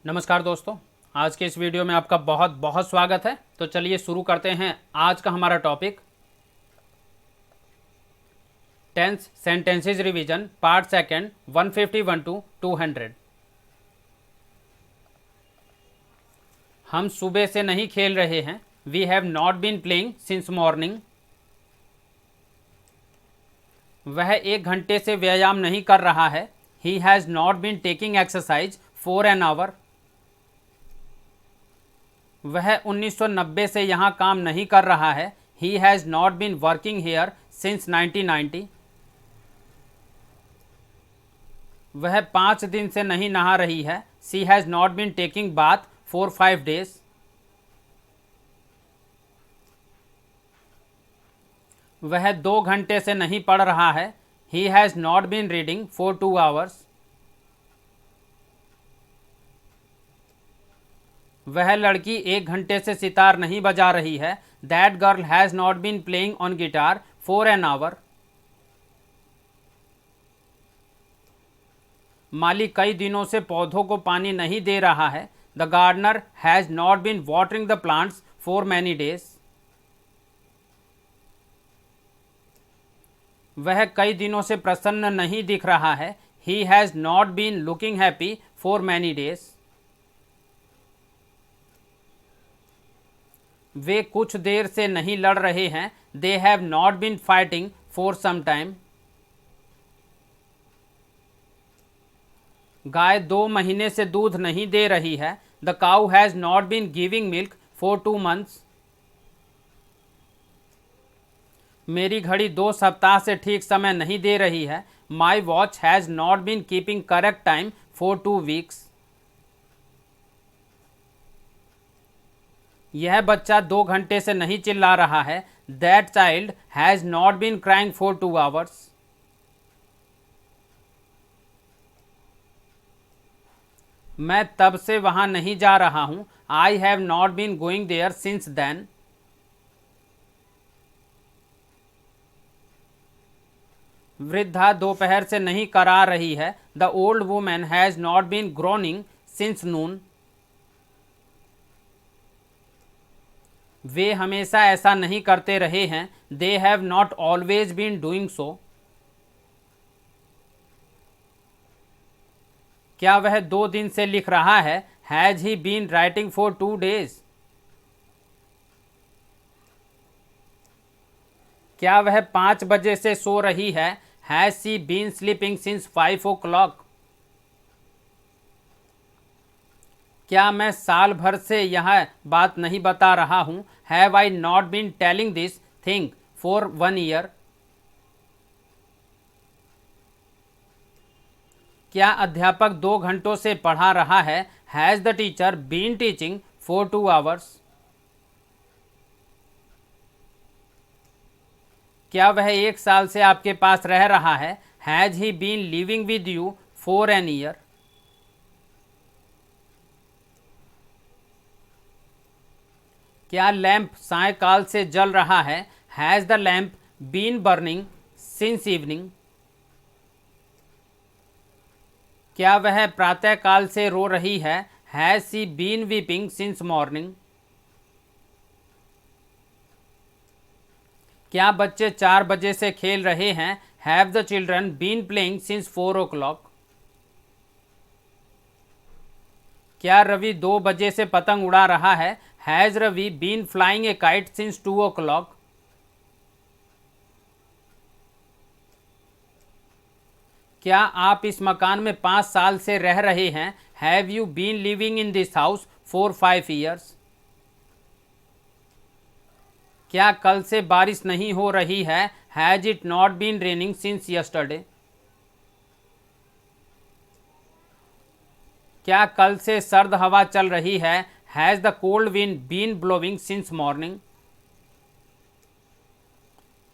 नमस्कार दोस्तों, आज के इस वीडियो में आपका बहुत बहुत स्वागत है। तो चलिए शुरू करते हैं आज का हमारा topic tense sentences revision part second 151 to 200। हम सुबह से नहीं खेल रहे हैं। We have not been playing since morning. वह 1 घंटे से व्यायाम नहीं कर रहा है। He has not been taking exercise for an hour. वह 1990 से यहाँ काम नहीं कर रहा है। He has not been working here since 1990। वह 5 दिन से नहीं नहा रही है। सी has not been taking bath for 5 days। वह 2 घंटे से नहीं पढ़ रहा है। He has not been reading for 2 hours। वह लड़की 1 घंटे से सितार नहीं बजा रही है। That girl has not been playing on guitar for an hour. माली कई दिनों से पौधों को पानी नहीं दे रहा है। The gardener has not been watering the plants for many days. वह कई दिनों से प्रसन्न नहीं दिख रहा है। He has not been looking happy for many days. वे कुछ देर से नहीं लड़ रहे हैं। They have not been fighting for some time. गाय 2 महीने से दूध नहीं दे रही है। The cow has not been giving milk for 2 months। मेरी घड़ी 2 सप्ताह से ठीक समय नहीं दे रही है। My watch has not been keeping correct time for 2 weeks। यह बच्चा 2 घंटे से नहीं चिल्ला रहा है। That child has not been crying for 2 hours। मैं तब से वहां नहीं जा रहा हूं। I have not been going there since then. वृद्धा दोपहर से नहीं करा रही है। The old women has not been groaning since noon. वे हमेशा ऐसा नहीं करते रहे हैं। They have not always been doing so. क्या वह 2 दिन से लिख रहा है। Has he been writing for 2 days। क्या वह 5 बजे से सो रही है। Has she been sleeping since 5 o'clock। क्या मैं साल भर से यह बात नहीं बता रहा हूँ। Have I not been telling this thing for 1 year। क्या अध्यापक 2 घंटों से पढ़ा रहा है। Has the teacher been teaching for 2 hours। क्या वह 1 साल से आपके पास रह रहा है। Has he been living with you for an year. क्या लैंप सायंकाल से जल रहा है। Has the lamp been burning since evening. क्या वह प्रातःकाल से रो रही है। Has she been weeping since morning. क्या बच्चे 4 बजे से खेल रहे हैं। Have the children been playing since 4 o'clock। क्या रवि 2 बजे से पतंग उड़ा रहा है। Has Ravi been flying a kite since 2 o'clock। क्या आप इस मकान में 5 साल से रह रहे हैं। Have you been living in this house for 5 years। क्या कल से बारिश नहीं हो रही है। Has it not been raining since yesterday. क्या कल से सर्द हवा चल रही है। Has the cold wind been blowing since morning.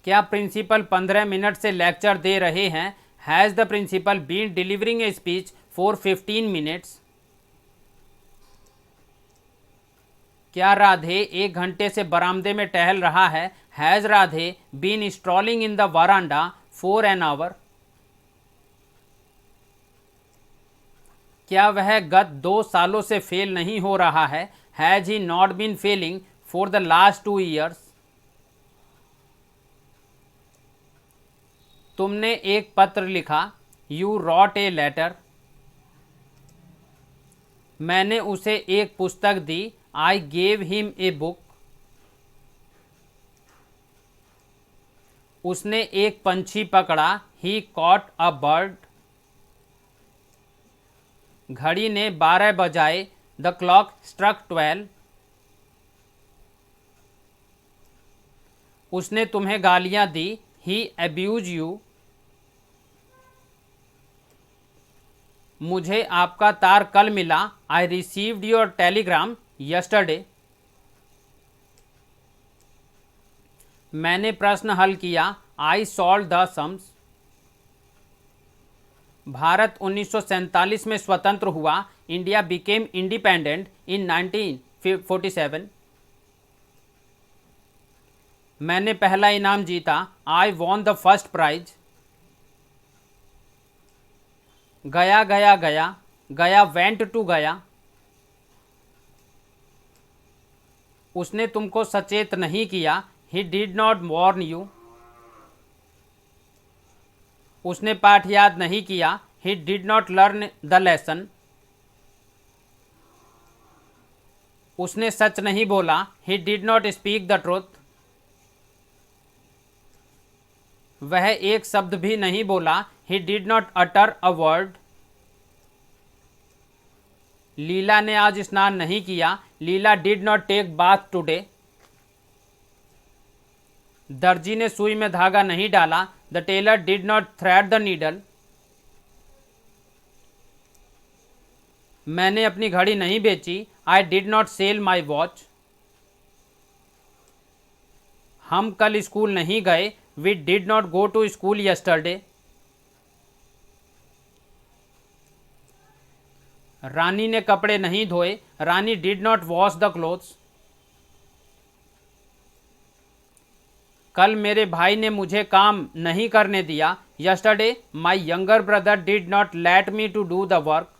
क्या प्रिंसिपल 15 मिनट से लेक्चर दे रहे हैं। Has the principal been delivering a speech for 15 minutes। क्या राधे 1 घंटे से बरामदे में टहल रहा है। Has Radhe been strolling in the veranda for an hour. क्या वह गत 2 सालों से फेल नहीं हो रहा है? Has he not been failing for the last 2 years? तुमने एक पत्र लिखा। You wrote a letter. मैंने उसे एक पुस्तक दी। I gave him a book. उसने एक पंछी पकड़ा। He caught a bird. घड़ी ने 12 बजाए। The clock struck 12। उसने तुम्हें गालियां दी। ही अब्यूज यू। मुझे आपका तार कल मिला। I received your Telegram yesterday. मैंने प्रश्न हल किया। I solve the sums. Bharat 1947 में स्वतंत्र हुआ। India became independent in 1947। मैंने पहला इनाम जीता। आई वॉन द फर्स्ट प्राइज। गया गया गया। गया वेंट टू गया। उसने तुमको सचेत नहीं किया। He did not warn you. उसने पाठ याद नहीं किया। He did not learn the lesson. उसने सच नहीं बोला। He did not speak the truth. वह एक शब्द भी नहीं बोला। He did not utter a word. Leela ने आज स्नान नहीं किया। Leela did not take bath today. दर्जी ने सुई में धागा नहीं डाला। The tailor did not thread the needle. मैंने अपनी घड़ी नहीं बेची। I did not sell my watch. हम कल स्कूल नहीं गए। We did not go to school yesterday. Rani ने कपड़े नहीं धोए। Rani did not wash the clothes. कल मेरे भाई ने मुझे काम नहीं करने दिया। Yesterday my younger brother did not let me to do the work.